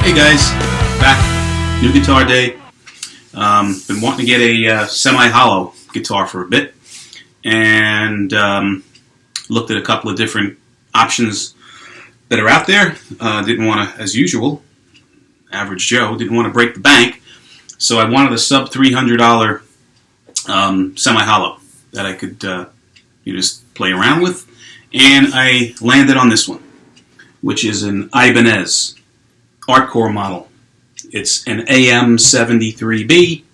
Hey guys, back, new guitar day. Been wanting to get a semi-hollow guitar for a bit, and looked at a couple of different options that are out there. Didn't want to, as usual, average Joe, didn't want to break the bank, so I wanted a sub $300 semi-hollow that I could just play around with, and I landed on this one, which is an Ibanez Artcore model. It's an AM73B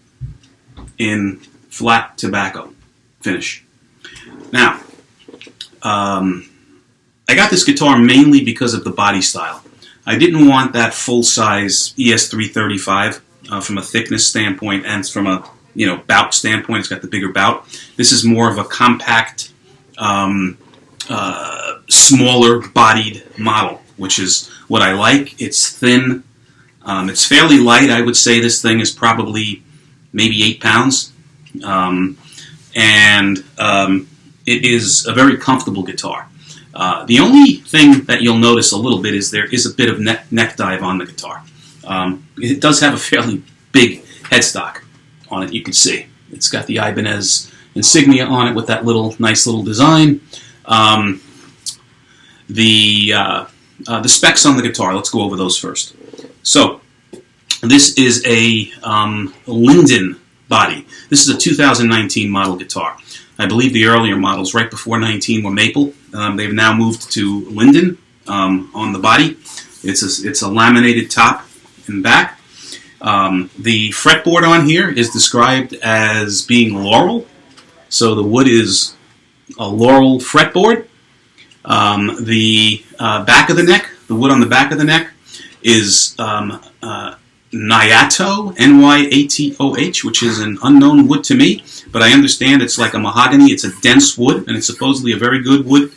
in flat tobacco finish. Now, I got this guitar mainly because of the body style. I didn't want that full-size ES335 from a thickness standpoint and from a bout standpoint. It's got the bigger bout. This is more of a compact, smaller bodied model, which is what I like. It's thin. It's fairly light. I would say this thing is probably maybe 8 pounds. And it is a very comfortable guitar. The only thing that you'll notice a little bit is there is a bit of neck dive on the guitar. It does have a fairly big headstock on it, you can see. It's got the Ibanez insignia on it with that nice little design. The specs on the guitar, let's go over those first. So, this is a Linden body. This is a 2019 model guitar. I believe the earlier models, right before 19, were maple. They've now moved to Linden on the body. It's a laminated top and back. The fretboard on here is described as being laurel. So the wood is a laurel fretboard. The back of the neck, the wood on the back of the neck, is Nyato, N-Y-A-T-O-H, which is an unknown wood to me, but I understand it's like a mahogany. It's a dense wood, and it's supposedly a very good wood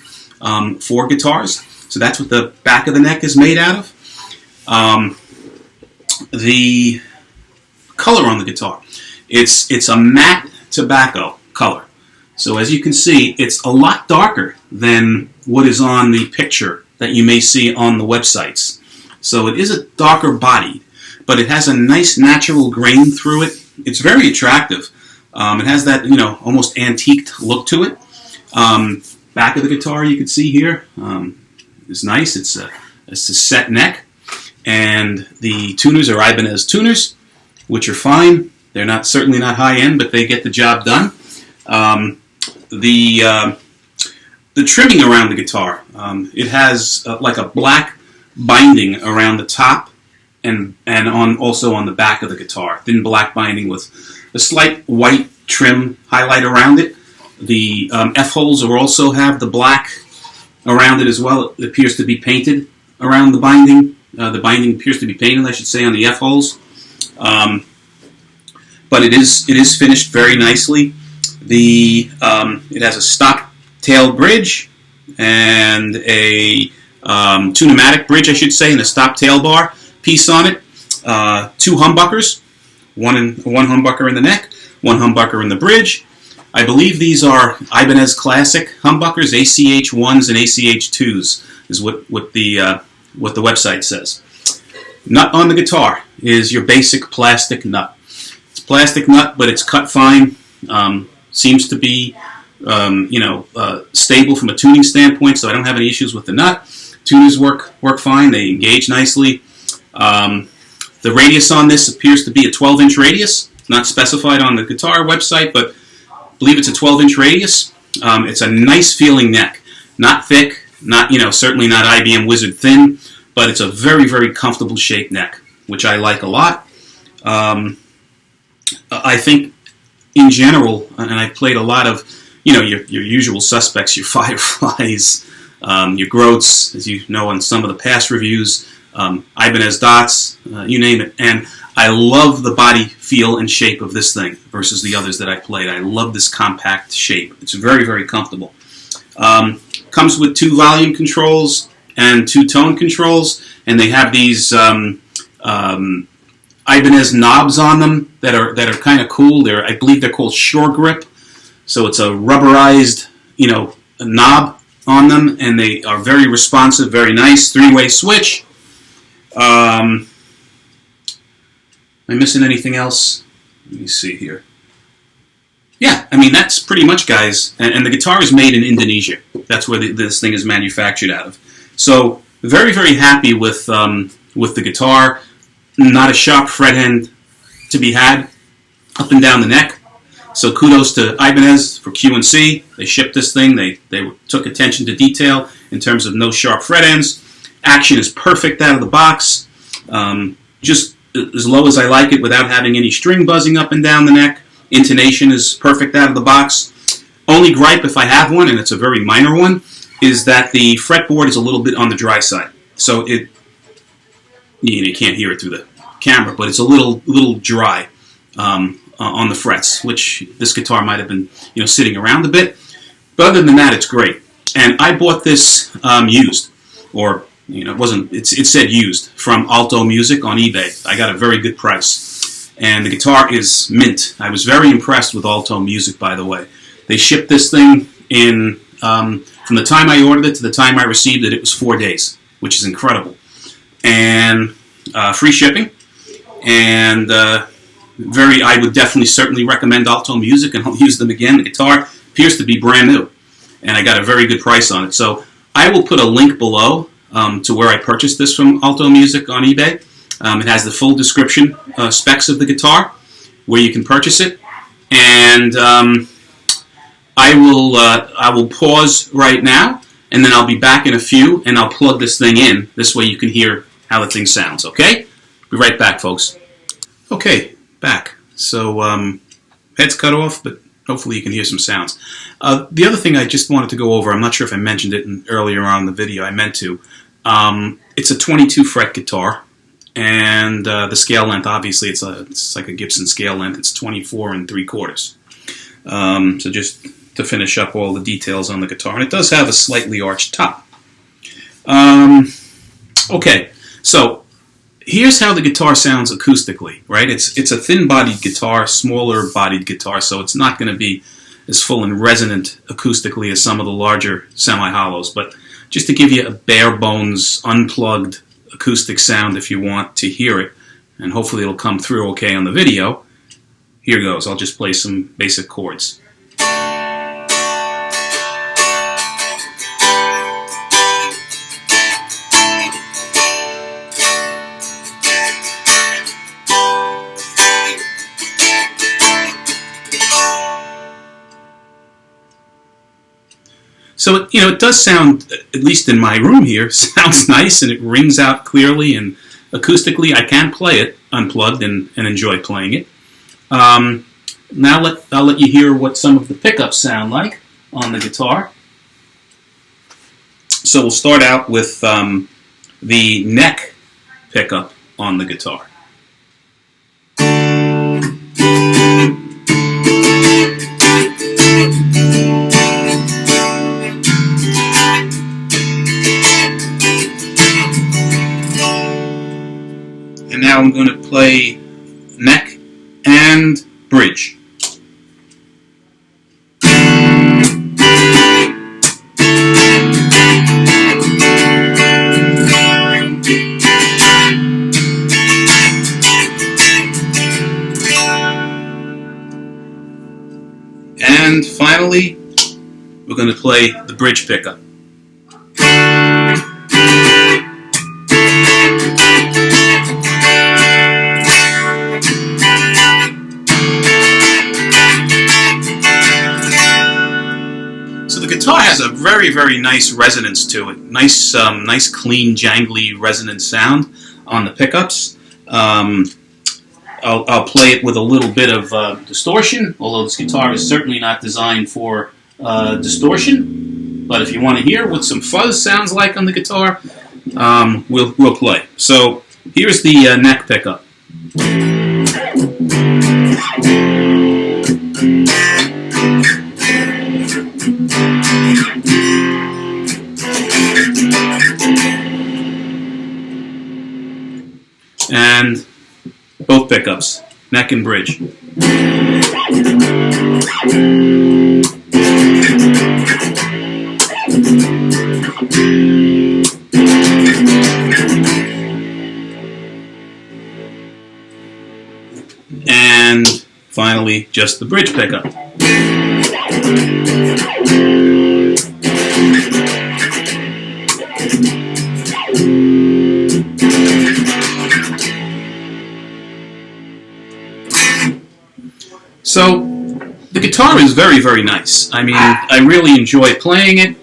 for guitars. So that's what the back of the neck is made out of. The color on the guitar, it's a matte tobacco color. So as you can see, it's a lot darker than what is on the picture that you may see on the websites. So it is a darker body, but it has a nice natural grain through it. It's very attractive. It has that, almost antiqued look to it. Back of the guitar, you can see here, is nice. It's a set neck, and the tuners are Ibanez tuners, which are fine. They're certainly not high end, but they get the job done. The trimming around the guitar, it has like a black binding around the top and also on the back of the guitar. Thin black binding with a slight white trim highlight around it. The F-holes also have the black around it as well. It appears to be painted around the binding. The binding appears to be painted, I should say, on the F-holes. But it is finished very nicely. It has a stop tail bridge and a tunematic bridge, I should say, and a stop tail bar piece on it. 2 humbuckers, one humbucker in the neck, 1 humbucker in the bridge. I believe these are Ibanez Classic humbuckers, ACH1s and ACH2s, is what the website says. Nut on the guitar is your basic plastic nut. It's plastic nut, but it's cut fine. Seems to be, stable from a tuning standpoint, so I don't have any issues with the nut. Tuners work fine. They engage nicely. The radius on this appears to be a 12-inch radius. It's not specified on the guitar website, but I believe it's a 12-inch radius. It's a nice feeling neck. Not thick, certainly not IBM Wizard thin, but it's a very, very comfortable shaped neck, which I like a lot. I think in general, and I played a lot of, your usual suspects, your Fireflies, your Groats, as you know on some of the past reviews, Ibanez Dots, you name it. And I love the body feel and shape of this thing versus the others that I played. I love this compact shape. It's very, very comfortable. Comes with 2 volume controls and 2 tone controls, and they have these Ibanez knobs on them that are kind of cool. I believe they're called Shore Grip. So it's a rubberized, a knob on them, and they are very responsive, very nice. 3-way switch. Am I missing anything else? Let me see here. Yeah, I mean, that's pretty much, guys. And the guitar is made in Indonesia. That's where this thing is manufactured out of. So, very, very happy with the guitar. Not a sharp fret end to be had up and down the neck. So kudos to Ibanez for Q&C. They shipped this thing. They took attention to detail in terms of no sharp fret ends. Action is perfect out of the box. Just as low as I like it without having any string buzzing up and down the neck. Intonation is perfect out of the box. Only gripe, if I have one, and it's a very minor one, is that the fretboard is a little bit on the dry side. So you can't hear it through the camera, but it's a little dry on the frets, which this guitar might have been sitting around a bit. But other than that, it's great. And I bought this used, or it said used, from Alto Music on eBay. I got a very good price. And the guitar is mint. I was very impressed with Alto Music, by the way. They shipped this thing in, from the time I ordered it to the time I received it, it was 4 days, which is incredible. And free shipping. And I would definitely, certainly recommend Alto Music, and I'll use them again. The guitar appears to be brand new. And I got a very good price on it. So I will put a link below to where I purchased this from Alto Music on eBay. It has the full description, specs of the guitar, where you can purchase it. And I will pause right now, and then I'll be back in a few, and I'll plug this thing in. This way you can hear how the thing sounds, okay? Be right back, folks. Okay, back. So, head's cut off, but hopefully you can hear some sounds. The other thing I just wanted to go over, I'm not sure if I mentioned it earlier on in the video, I meant to. It's a 22 fret guitar. And the scale length, obviously, it's like a Gibson scale length. It's 24 3/4. So just to finish up all the details on the guitar. And it does have a slightly arched top. Okay, so here's how the guitar sounds acoustically, right? It's a thin-bodied guitar, smaller-bodied guitar, so it's not going to be as full and resonant acoustically as some of the larger semi-hollows. But just to give you a bare-bones, unplugged acoustic sound if you want to hear it, and hopefully it'll come through okay on the video. Here goes. I'll just play some basic chords. So, it does sound, at least in my room here, sounds nice, and it rings out clearly, and acoustically I can play it unplugged and enjoy playing it. Now I'll let you hear what some of the pickups sound like on the guitar. So we'll start out with the neck pickup on the guitar. And now I'm going to play neck and bridge. And finally, we're going to play the bridge pickup. So the guitar has a very, very nice resonance to it. Nice, clean, jangly resonant sound on the pickups. I'll play it with a little bit of distortion, although this guitar is certainly not designed for distortion. But if you want to hear what some fuzz sounds like on the guitar, we'll play. So here's the neck pickup. And both pickups, neck and bridge. finally just the bridge pickup. So the guitar is very, very nice. I mean, I really enjoy playing it,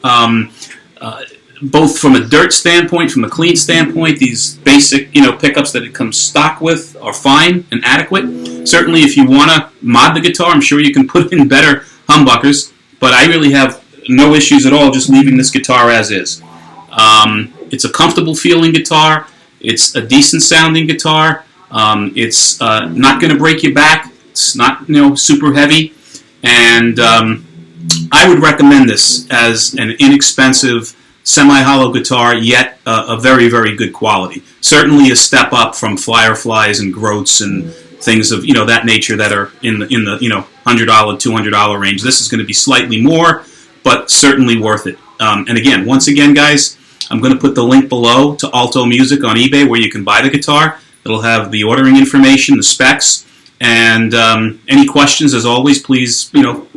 both from a dirt standpoint, from a clean standpoint. These basic, pickups that it comes stock with are fine and adequate. Certainly, if you want to mod the guitar, I'm sure you can put in better humbuckers, but I really have no issues at all just leaving this guitar as is. It's a comfortable feeling guitar. It's a decent sounding guitar. It's not going to break your back. It's not, super heavy, and I would recommend this as an inexpensive semi-hollow guitar, yet a very, very good quality. Certainly a step up from Fireflies and Groats and things of that nature that are in the $100, $200 range. This is going to be slightly more, but certainly worth it. And again, once again, guys, I'm going to put the link below to Alto Music on eBay where you can buy the guitar. It'll have the ordering information, the specs. And any questions, as always, please,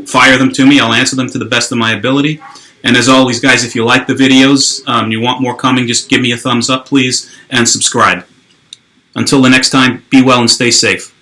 fire them to me. I'll answer them to the best of my ability. And as always, guys, if you like the videos, you want more coming, just give me a thumbs up, please, and subscribe. Until the next time, be well and stay safe.